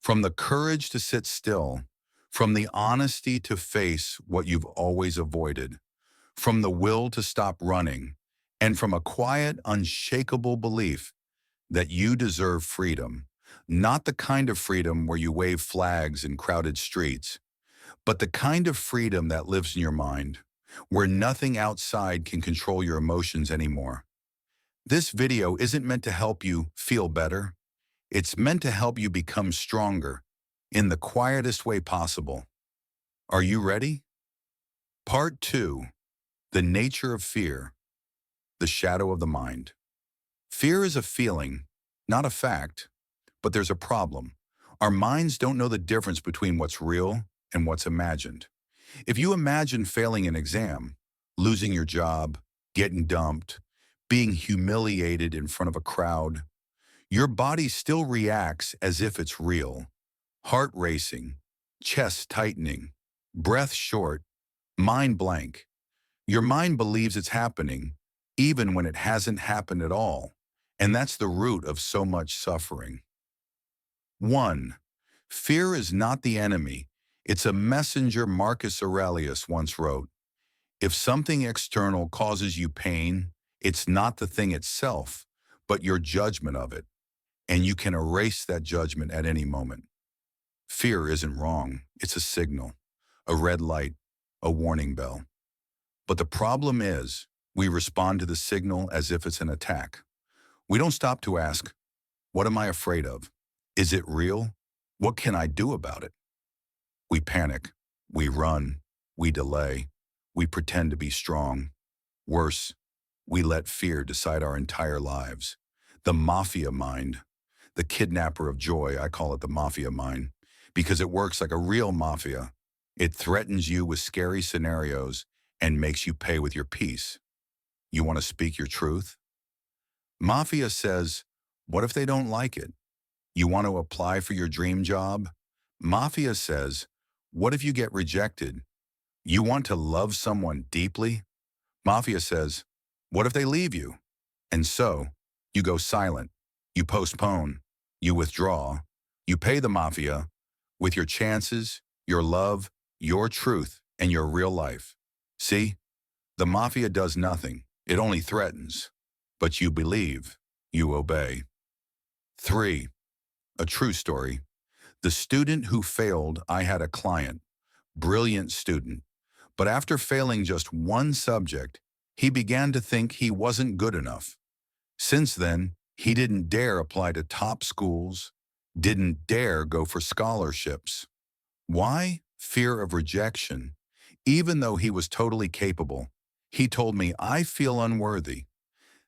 From the courage to sit still, from the honesty to face what you've always avoided, from the will to stop running, and from a quiet, unshakable belief that you deserve freedom, not the kind of freedom where you wave flags in crowded streets, but the kind of freedom that lives in your mind, where nothing outside can control your emotions anymore. This video isn't meant to help you feel better. It's meant to help you become stronger in the quietest way possible. Are you ready? Part 2, the nature of fear, the shadow of the mind. Fear is a feeling, not a fact, but there's a problem. Our minds don't know the difference between what's real and what's imagined. If you imagine failing an exam, losing your job, getting dumped, being humiliated in front of a crowd, your body still reacts as if it's real. Heart racing, chest tightening, breath short, mind blank. Your mind believes it's happening, even when it hasn't happened at all. And that's the root of so much suffering. 1. Fear is not the enemy. It's a messenger. Marcus Aurelius once wrote, "If something external causes you pain, it's not the thing itself, but your judgment of it. And you can erase that judgment at any moment." Fear isn't wrong. It's a signal, a red light, a warning bell. But the problem is, we respond to the signal as if it's an attack. We don't stop to ask, what am I afraid of? Is it real? What can I do about it? We panic, we run, we delay, we pretend to be strong. Worse, we let fear decide our entire lives. The mafia mind, the kidnapper of joy, I call it the mafia mind, because it works like a real mafia. It threatens you with scary scenarios and makes you pay with your peace. You want to speak your truth? Mafia says, what if they don't like it? You want to apply for your dream job? Mafia says, what if you get rejected? You want to love someone deeply? Mafia says, what if they leave you? And so, you go silent, you postpone, you withdraw, you pay the mafia with your chances, your love, your truth, and your real life. See, the mafia does nothing. It only threatens. But you believe, you obey. 3. A true story. The student who failed. I had a client, brilliant student, but after failing just one subject, he began to think he wasn't good enough. Since then, he didn't dare apply to top schools, didn't dare go for scholarships. Why? Fear of rejection. Even though he was totally capable, he told me, I feel unworthy.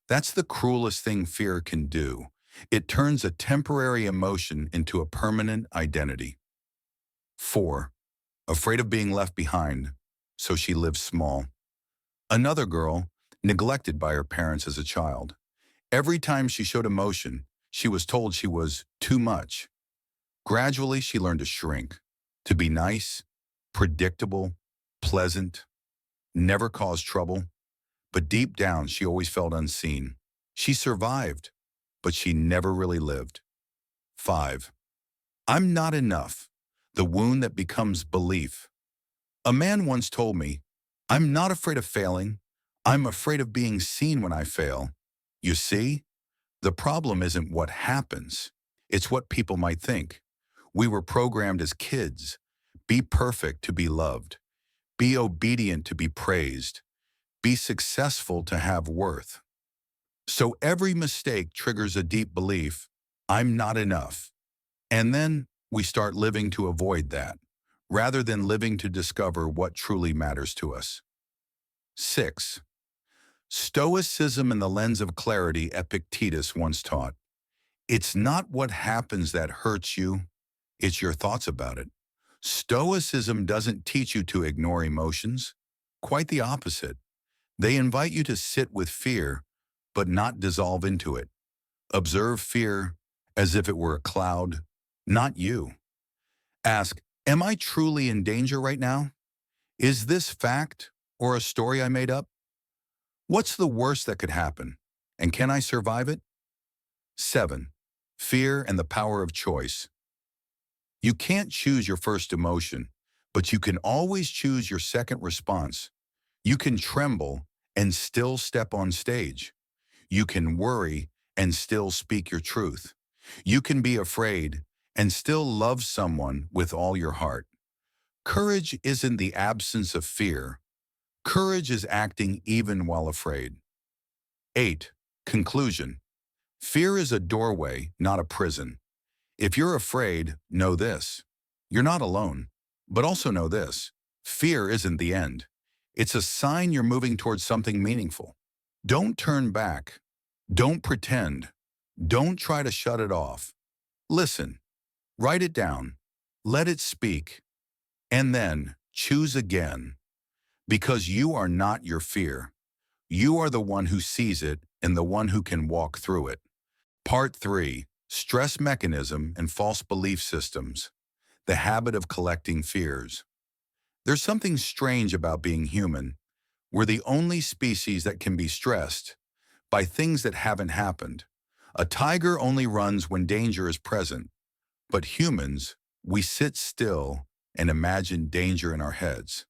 That's the cruelest thing fear can do. It turns a temporary emotion into a permanent identity. 4. Afraid of being left behind, so she lives small. Another girl, neglected by her parents as a child. Every time she showed emotion, she was told she was too much. Gradually, she learned to shrink, to be nice, predictable, pleasant, never cause trouble. But deep down, she always felt unseen. She survived, but she never really lived. 5. I'm not enough, the wound that becomes belief. A man once told me, I'm not afraid of failing. I'm afraid of being seen when I fail. You see, the problem isn't what happens. It's what people might think. We were programmed as kids. Be perfect to be loved. Be obedient to be praised. Be successful to have worth. So every mistake triggers a deep belief, I'm not enough. And then we start living to avoid that, rather than living to discover what truly matters to us. 6. Stoicism in the lens of clarity. Epictetus once taught, it's not what happens that hurts you, it's your thoughts about it. Stoicism doesn't teach you to ignore emotions. Quite the opposite. They invite you to sit with fear, but not dissolve into it. Observe fear as if it were a cloud, not you. Ask, am I truly in danger right now? Is this fact or a story I made up? What's the worst that could happen? And can I survive it? 7. Fear and the power of choice. You can't choose your first emotion, but you can always choose your second response. You can tremble and still step on stage. You can worry and still speak your truth. You can be afraid and still love someone with all your heart. Courage isn't the absence of fear. Courage is acting even while afraid. 8. Conclusion. Fear is a doorway, not a prison. If you're afraid, know this. You're not alone. But also know this. Fear isn't the end. It's a sign you're moving towards something meaningful. Don't turn back. Don't pretend. Don't try to shut it off. Listen. Write it down. Let it speak. And then choose again. Because you are not your fear. You are the one who sees it and the one who can walk through it. Part 3. Stress Mechanism and False Belief Systems. The Habit of Collecting Fears. There's something strange about being human. We're the only species that can be stressed by things that haven't happened. A tiger only runs when danger is present, but humans, we sit still and imagine danger in our heads.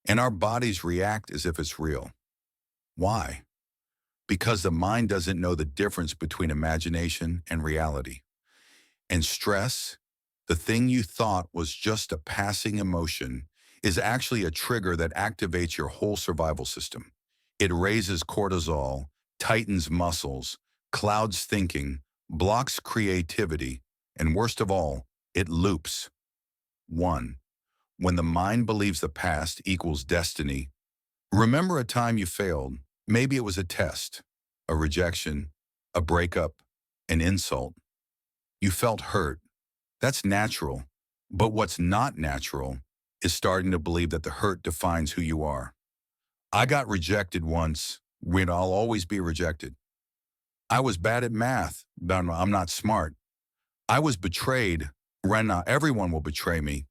And our bodies react as if it's real. Why? Because the mind doesn't know the difference between imagination and reality. And stress, the thing you thought was just a passing emotion, is actually a trigger that activates your whole survival system. It raises cortisol, tightens muscles, clouds thinking, blocks creativity, and worst of all, it loops. 1. When the mind believes the past equals destiny, remember a time you failed. Maybe it was a test, a rejection, a breakup, an insult. You felt hurt. That's natural. But what's not natural is starting to believe that the hurt defines who you are. I got rejected once, when I'll always be rejected. I was bad at math, but I'm not smart. I was betrayed, when everyone will betray me.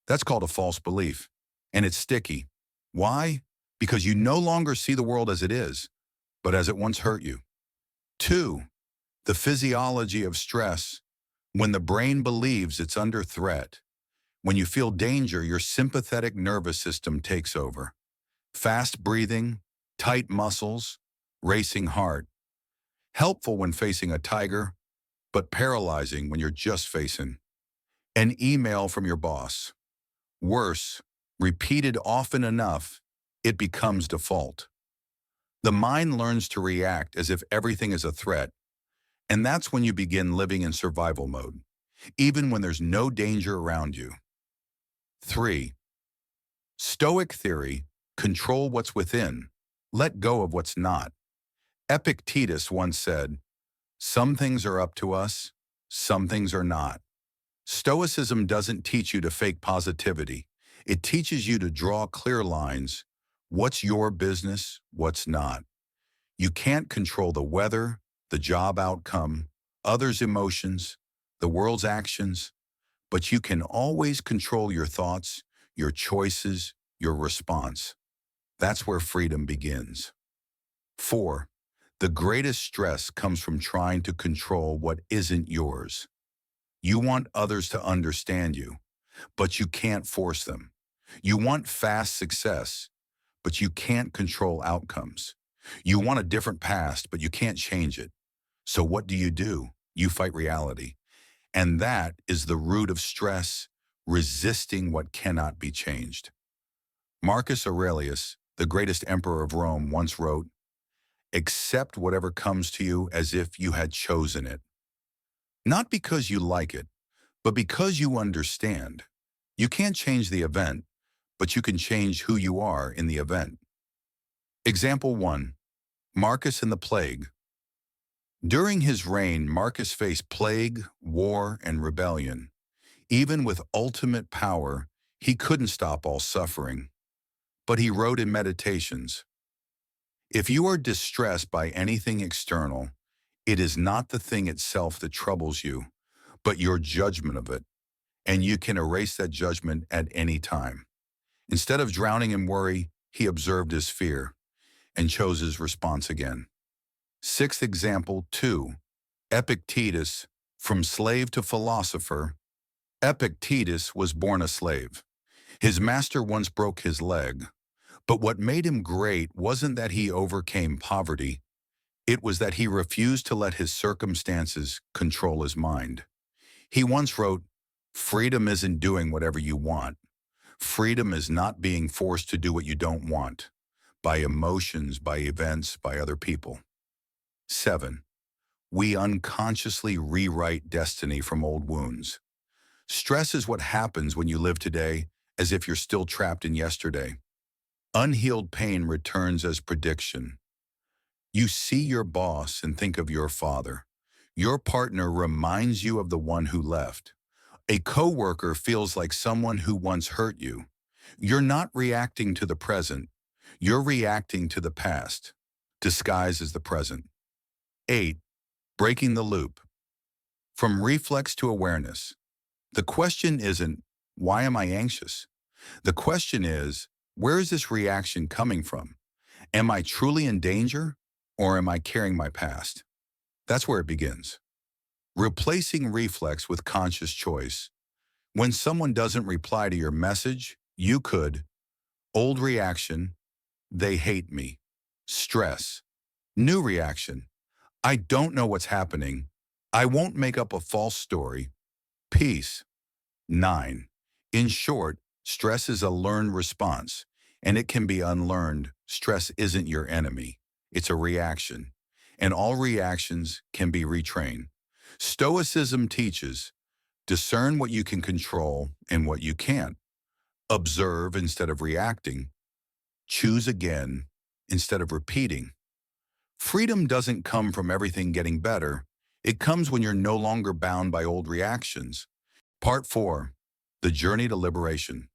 That's called a false belief. And it's sticky. Why? Because you no longer see the world as it is, but as it once hurt you. 2. The physiology of stress. When the brain believes it's under threat, when you feel danger, your sympathetic nervous system takes over. Fast breathing, tight muscles, racing heart. Helpful when facing a tiger, but paralyzing when you're just facing an email from your boss. Worse, repeated often enough, it becomes default. The mind learns to react as if everything is a threat, and that's when you begin living in survival mode, even when there's no danger around you. 3. Stoic theory, control what's within, let go of what's not. Epictetus once said, "Some things are up to us, some things are not." Stoicism doesn't teach you to fake positivity. It teaches you to draw clear lines. What's your business, what's not. You can't control the weather, the job outcome, others' emotions, the world's actions, but you can always control your thoughts, your choices, your response. That's where freedom begins. 4. The greatest stress comes from trying to control what isn't yours. You want others to understand you, but you can't force them. You want fast success, but you can't control outcomes. You want a different past, but you can't change it. So what do? You fight reality. And that is the root of stress, resisting what cannot be changed. Marcus Aurelius, the greatest emperor of Rome, once wrote, "Accept whatever comes to you as if you had chosen it." Not because you like it, but because you understand. You can't change the event, but you can change who you are in the event. Example 1. Marcus and the plague. During his reign, Marcus faced plague, war, and rebellion. Even with ultimate power, he couldn't stop all suffering. But he wrote in Meditations, "If you are distressed by anything external, it is not the thing itself that troubles you, but your judgment of it, and you can erase that judgment at any time." Instead of drowning in worry, he observed his fear and chose his response again. 6th example 2. Epictetus, from slave to philosopher. Epictetus was born a slave. His master once broke his leg, but what made him great wasn't that he overcame poverty. It was that he refused to let his circumstances control his mind. He once wrote, "Freedom isn't doing whatever you want. Freedom is not being forced to do what you don't want, by emotions, by events, by other people." 7. We unconsciously rewrite destiny from old wounds. Stress is what happens when you live today as if you're still trapped in yesterday. Unhealed pain returns as prediction. You see your boss and think of your father. Your partner reminds you of the one who left. A coworker feels like someone who once hurt you. You're not reacting to the present. You're reacting to the past, disguised as the present. 8. Breaking the loop. From reflex to awareness. The question isn't, why am I anxious? The question is, where is this reaction coming from? Am I truly in danger, or am I carrying my past? That's where it begins. Replacing reflex with conscious choice. When someone doesn't reply to your message, you could. Old reaction, they hate me. Stress. New reaction, I don't know what's happening. I won't make up a false story. Peace. 9. In short, stress is a learned response, and it can be unlearned. Stress isn't your enemy. It's a reaction, and all reactions can be retrained. Stoicism teaches, discern what you can control and what you can't. Observe instead of reacting. Choose again instead of repeating. Freedom doesn't come from everything getting better. It comes when you're no longer bound by old reactions. Part 4. The Journey to Liberation.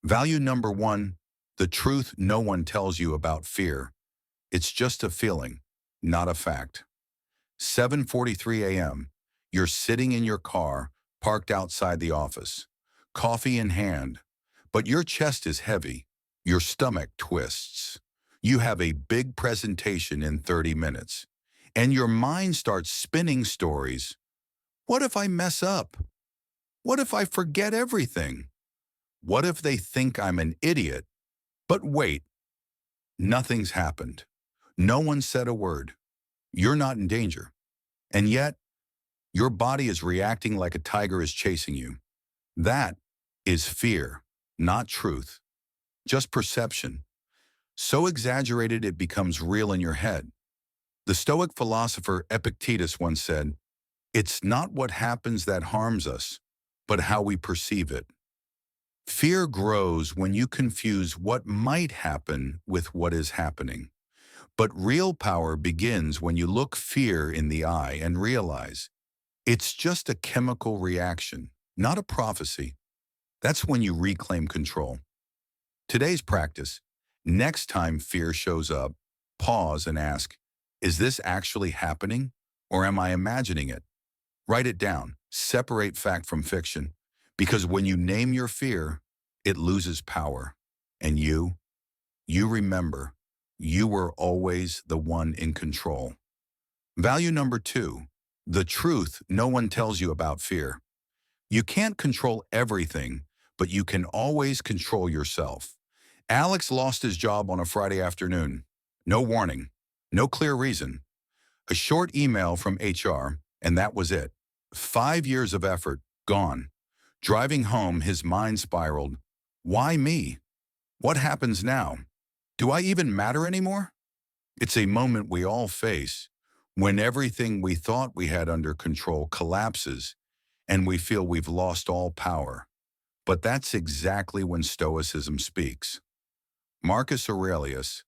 Value number 1, the truth no one tells you about fear. It's just a feeling, not a fact. 7:43 a.m. You're sitting in your car, parked outside the office, coffee in hand, but your chest is heavy, your stomach twists. You have a big presentation in 30 minutes, and your mind starts spinning stories. What if I mess up? What if I forget everything? What if they think I'm an idiot? But wait, nothing's happened. No one said a word. You're not in danger. And yet, your body is reacting like a tiger is chasing you. That is fear, not truth, just perception. So exaggerated it becomes real in your head. The Stoic philosopher Epictetus once said, "It's not what happens that harms us, but how we perceive it." Fear grows when you confuse what might happen with what is happening. But real power begins when you look fear in the eye and realize it's just a chemical reaction, not a prophecy. That's when you reclaim control. Today's practice: next time fear shows up, pause and ask, is this actually happening, or am I imagining it? Write it down. Separate fact from fiction. Because when you name your fear, it loses power. And you remember, you were always the one in control. Value number 2, the truth no one tells you about fear. You can't control everything, but you can always control yourself. Alex lost his job on a Friday afternoon. No warning, no clear reason. A short email from HR, and that was it. 5 years of effort, gone. Driving home, his mind spiraled. Why me? What happens now? Do I even matter anymore? It's a moment we all face when everything we thought we had under control collapses and we feel we've lost all power. But that's exactly when Stoicism speaks. Marcus Aurelius,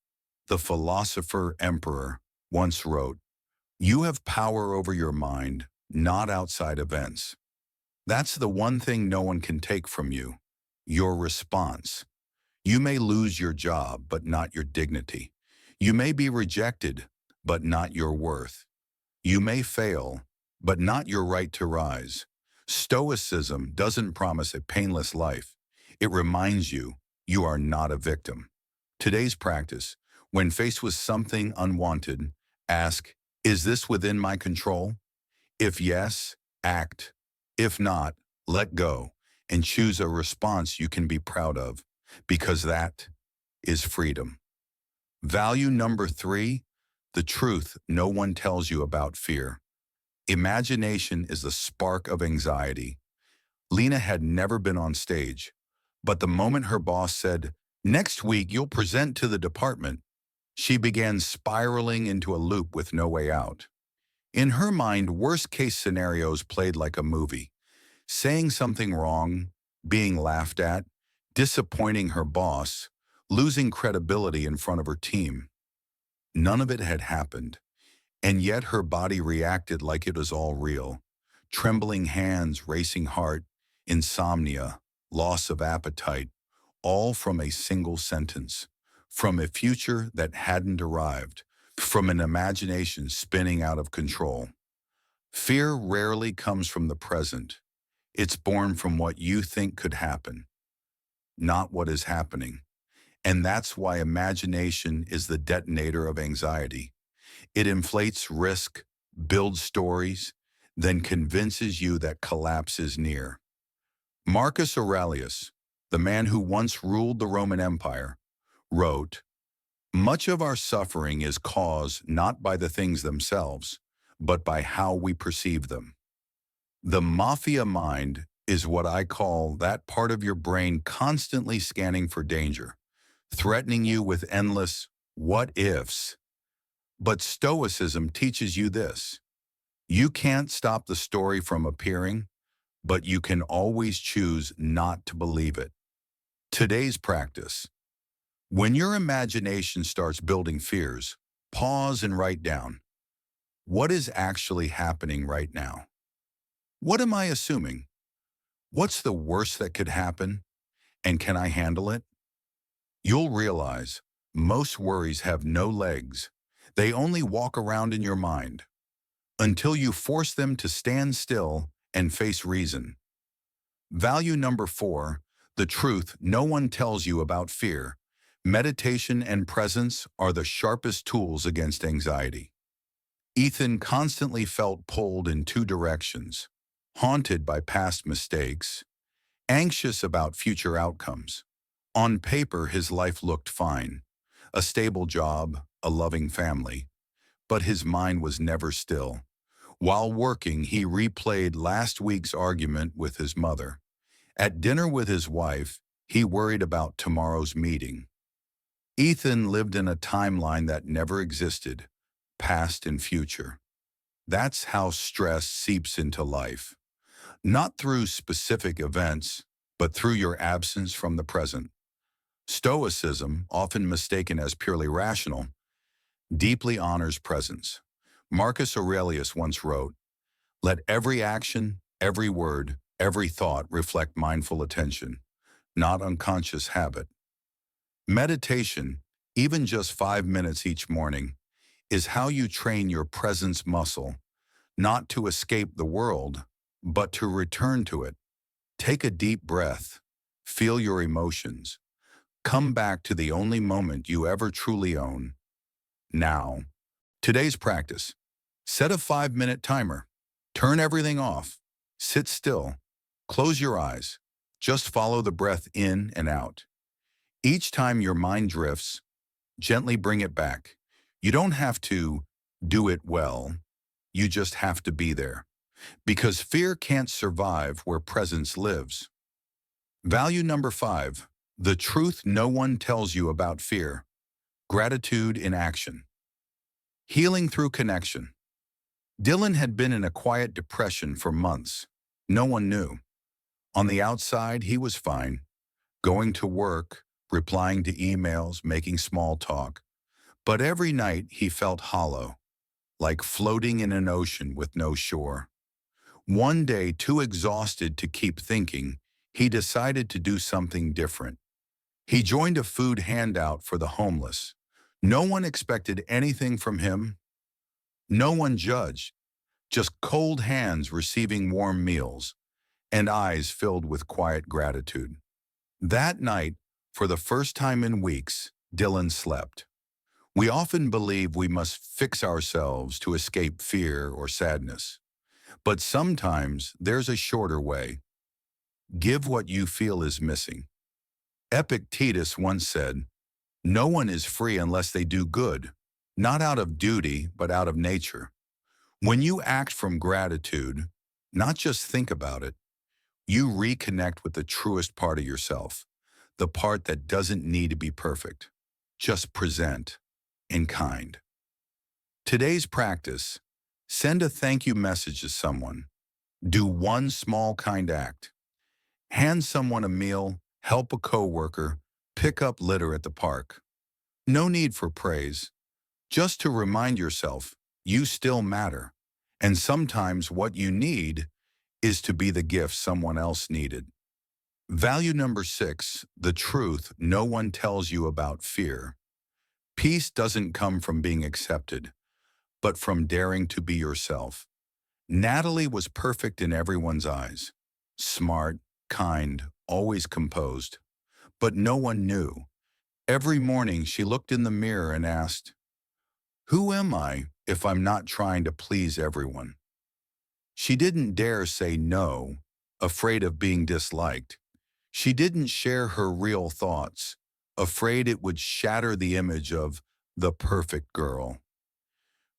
the philosopher emperor, once wrote, "You have power over your mind, not outside events." That's the one thing no one can take from you, your response. You may lose your job, but not your dignity. You may be rejected, but not your worth. You may fail, but not your right to rise. Stoicism doesn't promise a painless life. It reminds you you are not a victim. Today's practice: when faced with something unwanted, ask, is this within my control? If yes, act. If not, let go, and choose a response you can be proud of, because that is freedom. Value number 3, the truth no one tells you about fear. Imagination is the spark of anxiety. Lena had never been on stage, but the moment her boss said, "Next week you'll present to the department," she began spiraling into a loop with no way out. In her mind, worst-case scenarios played like a movie. Saying something wrong, being laughed at, disappointing her boss, losing credibility in front of her team. None of it had happened, and yet her body reacted like it was all real. Trembling hands, racing heart, insomnia, loss of appetite, all from a single sentence, from a future that hadn't arrived, from an imagination spinning out of control. Fear rarely comes from the present. It's born from what you think could happen, not what is happening. And that's why imagination is the detonator of anxiety. It inflates risk, builds stories, then convinces you that collapse is near. Marcus Aurelius, the man who once ruled the Roman Empire, wrote, "Much of our suffering is caused not by the things themselves, but by how we perceive them." The mafia mind is what I call that part of your brain constantly scanning for danger, threatening you with endless what-ifs. But Stoicism teaches you this: you can't stop the story from appearing, but you can always choose not to believe it. Today's practice. When your imagination starts building fears, pause and write down, what is actually happening right now? What am I assuming? What's the worst that could happen? And can I handle it? You'll realize most worries have no legs. They only walk around in your mind until you force them to stand still and face reason. Value number 4, the truth no one tells you about fear. Meditation and presence are the sharpest tools against anxiety. Ethan constantly felt pulled in 2 directions, haunted by past mistakes, anxious about future outcomes. On paper, his life looked fine, a stable job, a loving family, but his mind was never still. While working, he replayed last week's argument with his mother. At dinner with his wife, he worried about tomorrow's meeting. Ethan lived in a timeline that never existed, past and future. That's how stress seeps into life. Not through specific events, but through your absence from the present. Stoicism, often mistaken as purely rational, deeply honors presence. Marcus Aurelius once wrote, "Let every action, every word, every thought reflect mindful attention, not unconscious habit." Meditation, even just 5 minutes each morning, is how you train your presence muscle, not to escape the world, but to return to it. Take a deep breath, feel your emotions, come back to the only moment you ever truly own, now. Today's practice. Set a 5-minute timer. Turn everything off. Sit still. Close your eyes. Just follow the breath in and out. Each time your mind drifts, gently bring it back. You don't have to do it well. You just have to be there. Because fear can't survive where presence lives. Value number 5, the truth no one tells you about fear. Gratitude in action. Healing through connection. Dylan had been in a quiet depression for months. No one knew. On the outside, he was fine, going to work, replying to emails, making small talk. But every night he felt hollow, like floating in an ocean with no shore. One day, too exhausted to keep thinking, he decided to do something different. He joined a food handout for the homeless. No one expected anything from him. No one judged, just cold hands receiving warm meals and eyes filled with quiet gratitude. That night, for the first time in weeks, Dylan slept. We often believe we must fix ourselves to escape fear or sadness. But sometimes there's a shorter way. Give what you feel is missing. Epictetus once said, "No one is free unless they do good, not out of duty, but out of nature." When you act from gratitude, not just think about it, you reconnect with the truest part of yourself, the part that doesn't need to be perfect, just present and kind. Today's practice: send a thank you message to someone. Do one small kind act. Hand someone a meal, help a coworker, pick up litter at the park. No need for praise, just to remind yourself you still matter. And sometimes what you need is to be the gift someone else needed. Value number 6, the truth no one tells you about fear. Peace doesn't come from being accepted, but from daring to be yourself. Natalie was perfect in everyone's eyes. Smart, kind, always composed. But no one knew. Every morning she looked in the mirror and asked, "Who am I if I'm not trying to please everyone?" She didn't dare say no, afraid of being disliked. She didn't share her real thoughts, afraid it would shatter the image of the perfect girl.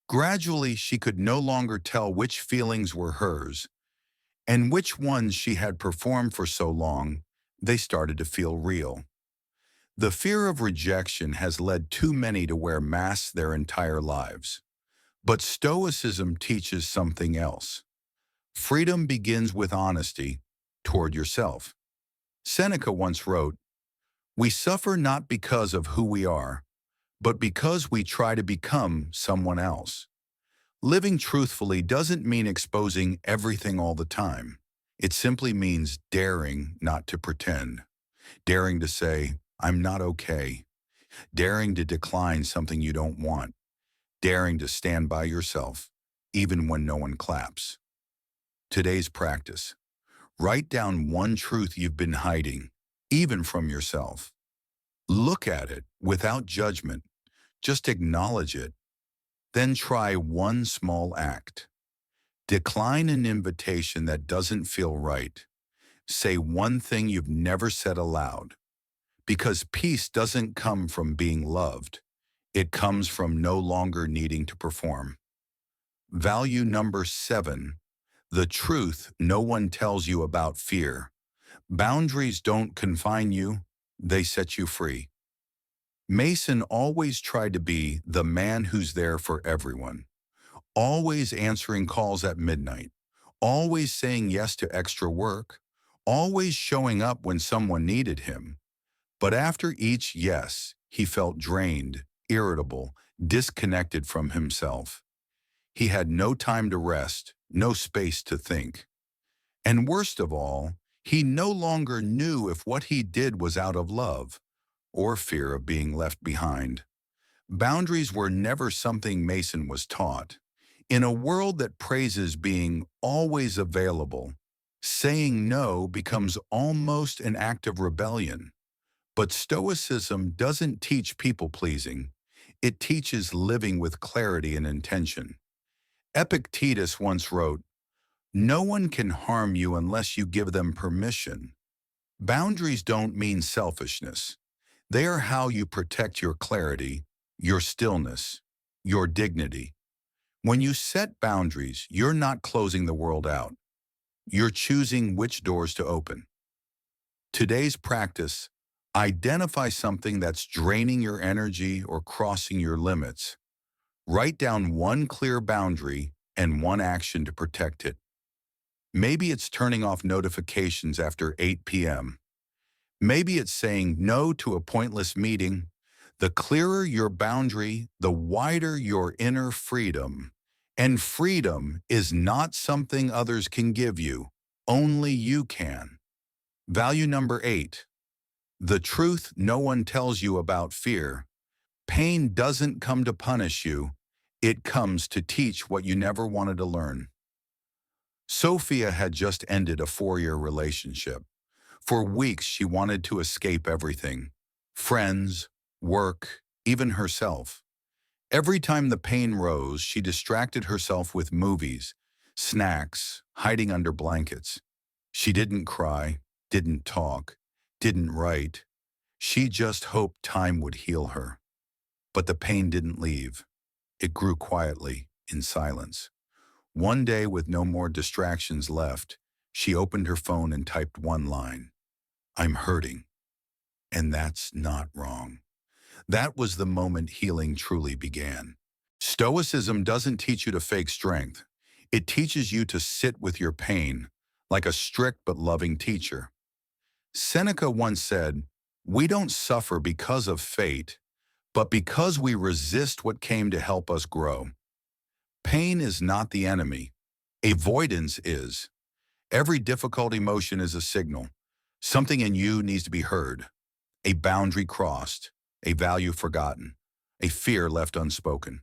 Gradually, she could no longer tell which feelings were hers and which ones she had performed for so long they started to feel real. The fear of rejection has led too many to wear masks their entire lives. But Stoicism teaches something else. Freedom begins with honesty toward yourself. Seneca once wrote, "We suffer not because of who we are, but because we try to become someone else." Living truthfully doesn't mean exposing everything all the time. It simply means daring not to pretend, daring to say, "I'm not okay," daring to decline something you don't want, daring to stand by yourself, even when no one claps. Today's practice: write down one truth you've been hiding, even from yourself. Look at it without judgment. Just acknowledge it. Then try one small act. Decline an invitation that doesn't feel right. Say one thing you've never said aloud. Because peace doesn't come from being loved. It comes from no longer needing to perform. Value number 7, the truth no one tells you about fear. Boundaries don't confine you, they set you free. Mason always tried to be the man who's there for everyone, always answering calls at midnight, always saying yes to extra work, always showing up when someone needed him. But after each yes, he felt drained, irritable, disconnected from himself. He had no time to rest, no space to think. And worst of all, he no longer knew if what he did was out of love or fear of being left behind. Boundaries were never something Mason was taught. In a world that praises being always available, saying no becomes almost an act of rebellion. But Stoicism doesn't teach people-pleasing. It teaches living with clarity and intention. Epictetus once wrote, "No one can harm you unless you give them permission." Boundaries don't mean selfishness. They are how you protect your clarity, your stillness, your dignity. When you set boundaries, you're not closing the world out. You're choosing which doors to open. Today's practice: identify something that's draining your energy or crossing your limits. Write down one clear boundary and one action to protect it. Maybe it's turning off notifications after 8 p.m. Maybe it's saying no to a pointless meeting. The clearer your boundary, the wider your inner freedom. And freedom is not something others can give you. Only you can. Value number 8. The truth no one tells you about fear. Pain doesn't come to punish you. It comes to teach what you never wanted to learn. Sophia had just ended a 4-year relationship. For weeks, she wanted to escape everything: friends, work, even herself. Every time the pain rose, she distracted herself with movies, snacks, hiding under blankets. She didn't cry. didn't talk, didn't write. She just hoped time would heal her. But the pain didn't leave. It grew quietly, in silence. One day, with no more distractions left, she opened her phone and typed one line: "I'm hurting, and that's not wrong." That was the moment healing truly began. Stoicism doesn't teach you to fake strength. It teaches you to sit with your pain, like a strict but loving teacher. Seneca once said, "We don't suffer because of fate, but because we resist what came to help us grow." Pain is not the enemy. Avoidance is. Every difficult emotion is a signal. Something in you needs to be heard. A boundary crossed, a value forgotten, a fear left unspoken.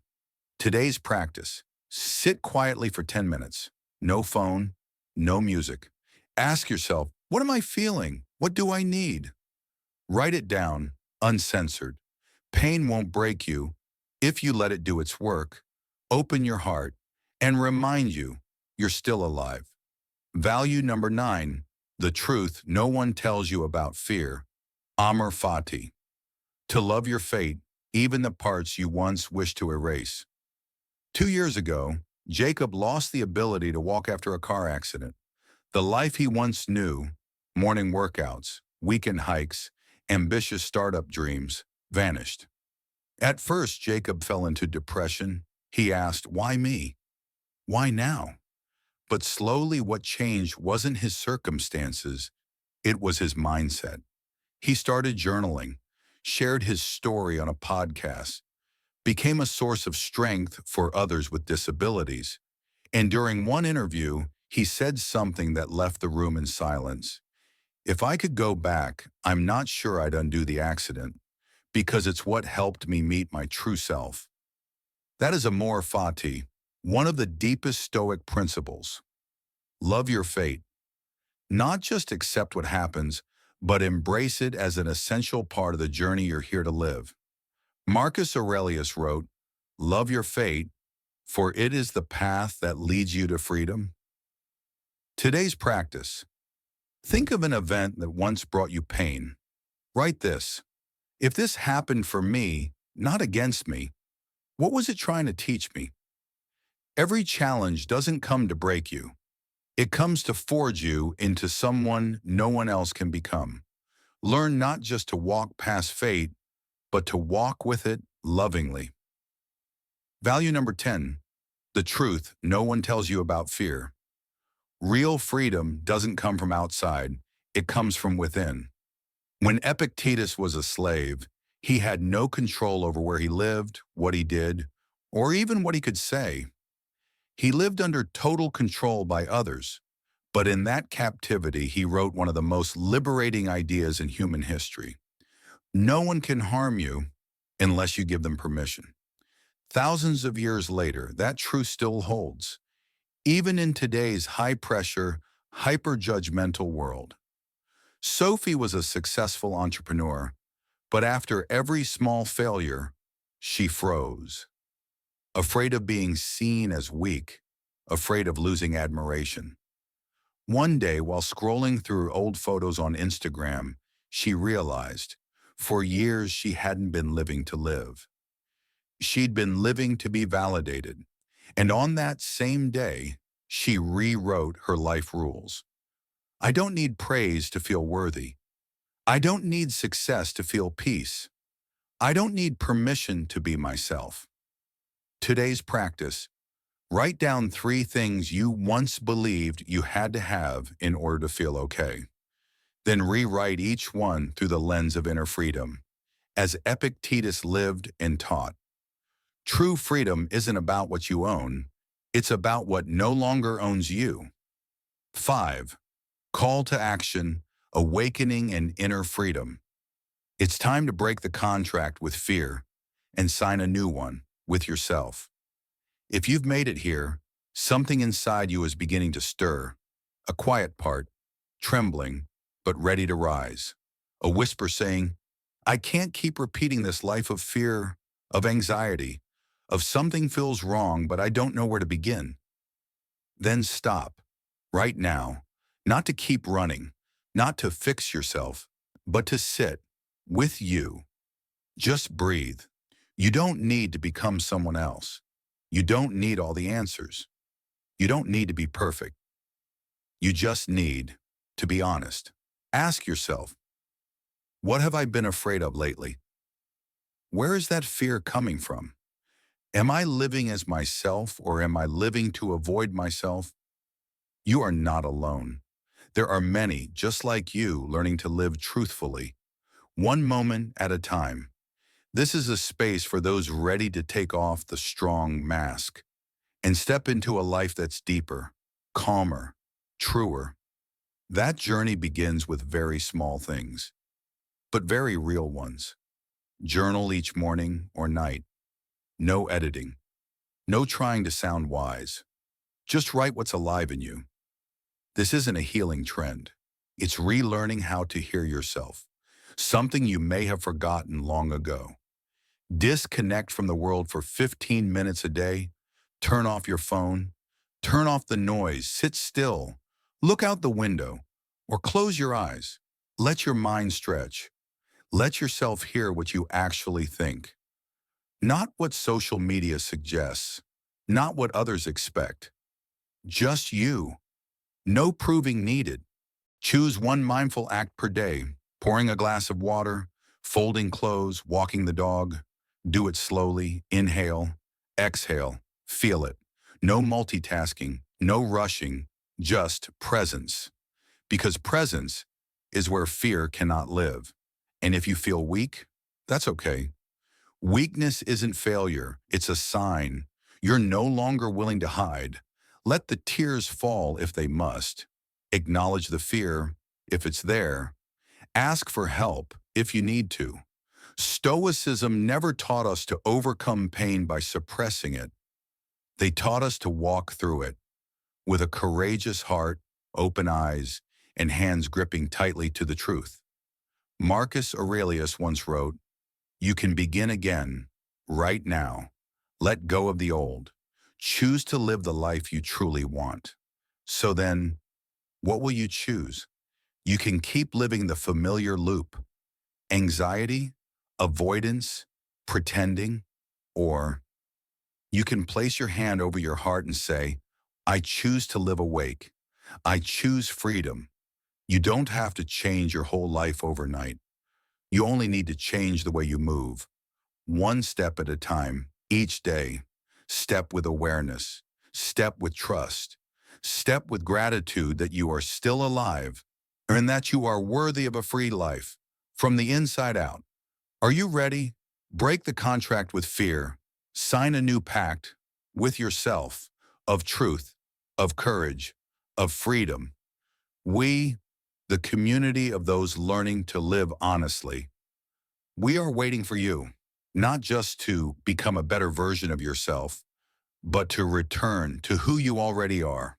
Today's practice: sit quietly for 10 minutes. No phone, no music. Ask yourself, what am I feeling? What do I need? Write it down, uncensored. Pain won't break you if you let it do its work. Open your heart and remind you you're still alive. Value number 9, the truth no one tells you about fear. Amor fati. To love your fate, even the parts you once wished to erase. 2 years ago, Jacob lost the ability to walk after a car accident. The life he once knew, morning workouts, weekend hikes, ambitious startup dreams, vanished. At first, Jacob fell into depression. He asked, "Why me? Why now?" But slowly what changed wasn't his circumstances, it was his mindset. He started journaling, shared his story on a podcast, became a source of strength for others with disabilities. And during one interview, he said something that left the room in silence. "If I could go back, I'm not sure I'd undo the accident, because it's what helped me meet my true self." That is amor fati, one of the deepest Stoic principles. Love your fate. Not just accept what happens, but embrace it as an essential part of the journey you're here to live. Marcus Aurelius wrote, "Love your fate, for it is the path that leads you to freedom." Today's practice: think of an event that once brought you pain. Write this: if this happened for me, not against me, what was it trying to teach me? Every challenge doesn't come to break you. It comes to forge you into someone no one else can become. Learn not just to walk past fate, but to walk with it lovingly. Value number 10, the truth no one tells you about fear. Real freedom doesn't come from outside, it comes from within. When Epictetus was a slave, he had no control over where he lived, what he did, or even what he could say. He lived under total control by others, but in that captivity he wrote one of the most liberating ideas in human history. No one can harm you unless you give them permission. Thousands of years later, that truth still holds, even in today's high-pressure, hyper-judgmental world. Sophie was a successful entrepreneur, but after every small failure, she froze. Afraid of being seen as weak, afraid of losing admiration. One day, while scrolling through old photos on Instagram, she realized, for years she hadn't been living to live. She'd been living to be validated, and on that same day, she rewrote her life rules. I don't need praise to feel worthy. I don't need success to feel peace. I don't need permission to be myself. Today's practice: write down 3 things you once believed you had to have in order to feel okay. Then rewrite each one through the lens of inner freedom, as Epictetus lived and taught. True freedom isn't about what you own, it's about what no longer owns you. 5. Call to action, awakening and inner freedom. It's time to break the contract with fear and sign a new one with yourself. If you've made it here, something inside you is beginning to stir, a quiet part, trembling, but ready to rise. A whisper saying, I can't keep repeating this life of fear, of anxiety, of something feels wrong, but I don't know where to begin. Then stop, right now, not to keep running, not to fix yourself, but to sit with you. Just breathe. You don't need to become someone else. You don't need all the answers. You don't need to be perfect. You just need to be honest. Ask yourself, what have I been afraid of lately? Where is that fear coming from? Am I living as myself or am I living to avoid myself? You are not alone. There are many just like you learning to live truthfully, one moment at a time. This is a space for those ready to take off the strong mask and step into a life that's deeper, calmer, truer. That journey begins with very small things, but very real ones. Journal each morning or night. No editing. No trying to sound wise. Just write what's alive in you. This isn't a healing trend. It's relearning how to hear yourself, something you may have forgotten long ago. Disconnect from the world for 15 minutes a day. Turn off your phone. Turn off the noise. Sit still. Look out the window. Or close your eyes. Let your mind stretch. Let yourself hear what you actually think. Not what social media suggests. Not what others expect. Just you. No proving needed. Choose one mindful act per day. Pouring a glass of water, folding clothes, walking the dog. Do it slowly. Inhale, exhale, feel it. No multitasking, no rushing, just presence. Because presence is where fear cannot live. And if you feel weak, that's okay. Weakness isn't failure, it's a sign. You're no longer willing to hide. Let the tears fall if they must. Acknowledge the fear if it's there. Ask for help if you need to. Stoicism never taught us to overcome pain by suppressing it. They taught us to walk through it with a courageous heart, open eyes, and hands gripping tightly to the truth. Marcus Aurelius once wrote, "You can begin again, right now. Let go of the old. Choose to live the life you truly want." So then, what will you choose? You can keep living the familiar loop, anxiety, avoidance, pretending, or you can place your hand over your heart and say, I choose to live awake. I choose freedom. You don't have to change your whole life overnight. You only need to change the way you move, one step at a time, each day. Step with awareness, step with trust, step with gratitude that you are still alive and that you are worthy of a free life from the inside out. Are you ready? Break the contract with fear. Sign a new pact with yourself of truth, of courage, of freedom. We, the community of those learning to live honestly, we are waiting for you, not just to become a better version of yourself, but to return to who you already are.